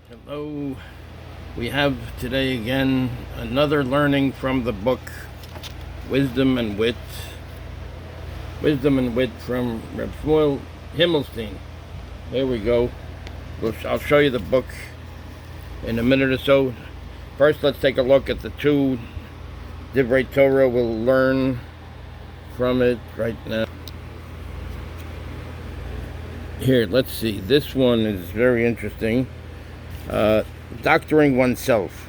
Hello, we have today again another learning from the book Wisdom and Wit. Wisdom and Wit from R'Shmuel Himmelstein. There we go. I'll show you the book in a minute or so. First, let's take a look at the two Divrei Torah we'll learn from it right now. Here, let's see. This one is very interesting. Doctoring oneself.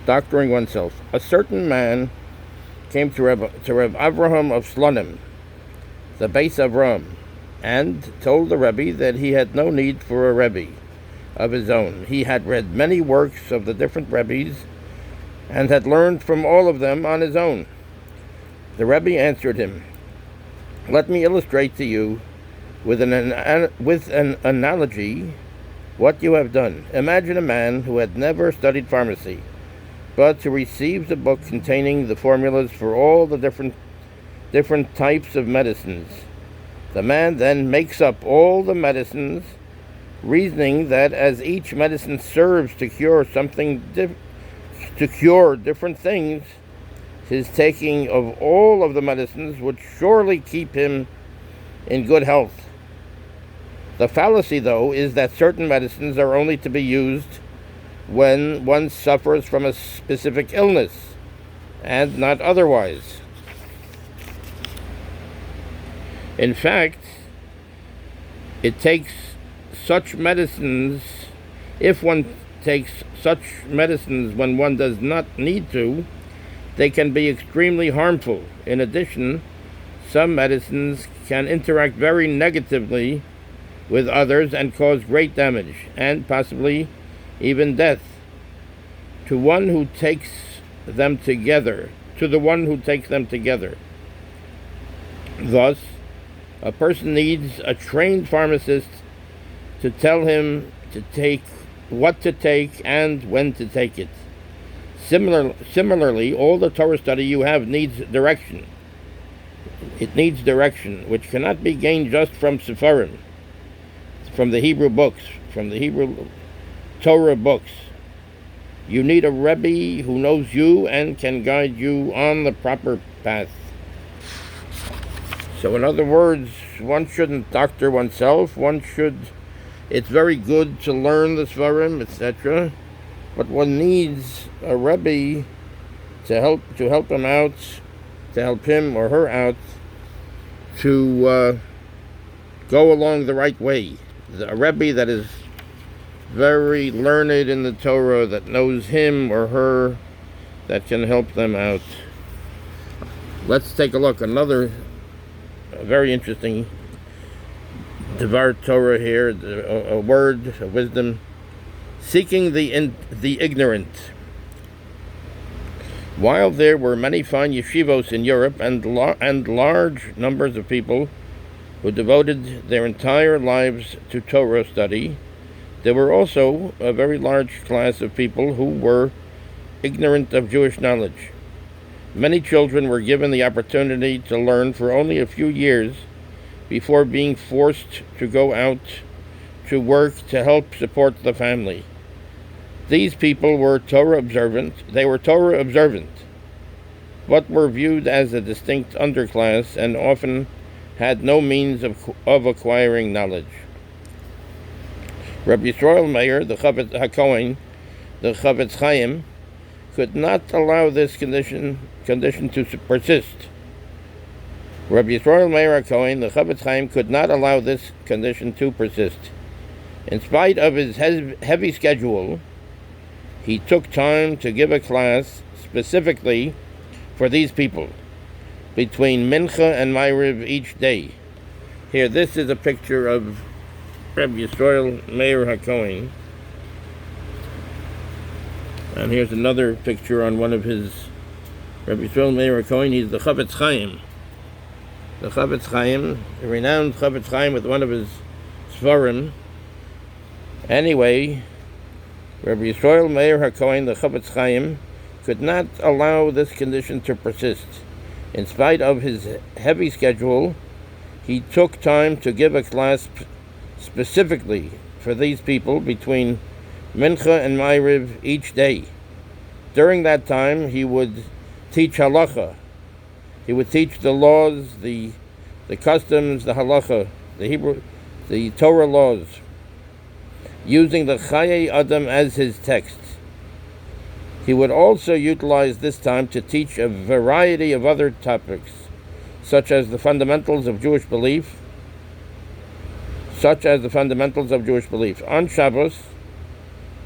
A certain man came to Rebbe Avraham of Slonim, the base of Ram, and told the Rebbe that he had no need for a Rebbe of his own. He had read many works of the different Rebbes and had learned from all of them on his own. The Rebbe answered him, "Let me illustrate to you with an analogy what you have done. Imagine a man who had never studied pharmacy, but who receives a book containing the formulas for all the different types of medicines. The man then makes up all the medicines, reasoning that as each medicine serves to cure different things, his taking of all of the medicines would surely keep him in good health. The fallacy, though, is that certain medicines are only to be used when one suffers from a specific illness, and not otherwise. In fact, it takes such medicines, if one takes such medicines when one does not need to, they can be extremely harmful. In addition, some medicines can interact very negatively with others and cause great damage, and possibly even death, to one who takes them together. Thus, a person needs a trained pharmacist to tell him what to take and when to take it. Similarly, all the Torah study you have needs direction. It needs direction, which cannot be gained just from Sefarim, from the Hebrew books, from the Hebrew Torah books. You need a Rebbe who knows you and can guide you on the proper path. So in other words, one shouldn't doctor oneself. It's very good to learn the Sefarim, etc., but one needs a Rebbe to help him out, to help him or her out to go along the right way. A Rebbe that is very learned in the Torah, that knows him or her, that can help them out. Let's take a look. Another very interesting Devar Torah here, a word of wisdom. Seeking the ignorant. While there were many fine yeshivos in Europe and large numbers of people who devoted their entire lives to Torah study, there were also a very large class of people who were ignorant of Jewish knowledge. Many children were given the opportunity to learn for only a few years before being forced to go out to work to help support the family. These people were Torah observant, but were viewed as a distinct underclass and often had no means of acquiring knowledge. Rabbi Yisrael Meir, the Chafetz Chaim, could not allow this condition to persist. Rabbi Yisrael Meir HaKohen, the Chafetz Chaim, could not allow this condition to persist. In spite of his heavy schedule, he took time to give a class specifically for these people, between Mincha and Ma'ariv each day. Here, this is a picture of Rabbi Yisrael Meir HaKohen. And here's another picture on one of his, Rabbi Yisrael Meir HaKohen. He's the Chafetz Chaim. The Chafetz Chaim, the renowned Chafetz Chaim, with one of his Svarim. Anyway, Rabbi Yisrael Meir HaKohen, the Chafetz Chaim, could not allow this condition to persist. In spite of his heavy schedule, he took time to give a class specifically for these people between Mincha and Ma'ariv each day. During that time, he would teach halacha. He would teach the laws, the customs, the halacha, the Torah laws, using the Chaye Adam as his text. He would also utilize this time to teach a variety of other topics, such as the fundamentals of Jewish belief. On Shabbos,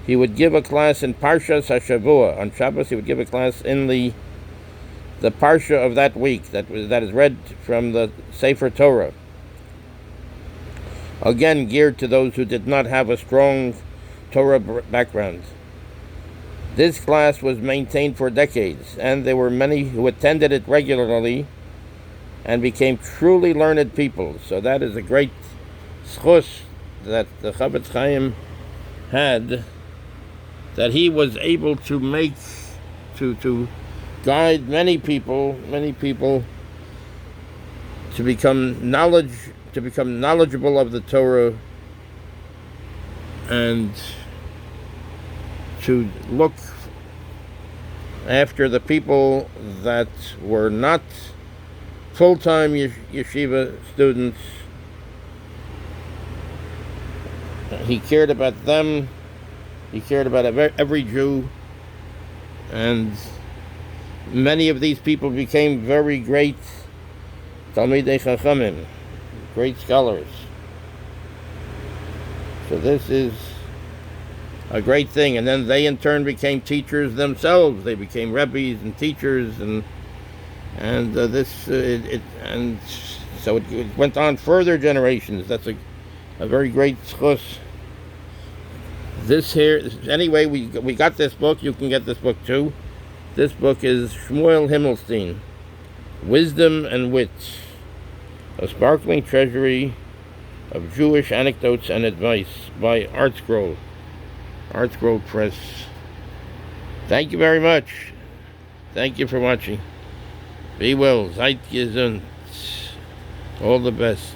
he would give a class in Parshas HaShavua. On Shabbos, he would give a class in the Parsha of that week, that is read from the Sefer Torah. Again, geared to those who did not have a strong Torah background. This class was maintained for decades, and there were many who attended it regularly and became truly learned people. So that is a great schus that the Chafetz Chaim had, that he was able to make, to guide many people to become knowledgeable of the Torah, and to look after the people that were not full-time yeshiva students. He cared about them. He cared about every Jew, and many of these people became very great Talmidei Chachamim, great scholars. So this is a great thing. And then they in turn became teachers themselves. They became Rebbes and teachers, and so it went on further generations. That's a very great schus. This here, anyway, we got this book. You can get this book too. This book is R'Shmuel Himmelstein, Wisdom and Wit, a sparkling treasury of Jewish anecdotes and advice, by ArtScroll Press. Thank you very much. Thank you for watching. Be well. Seid gesund. All the best.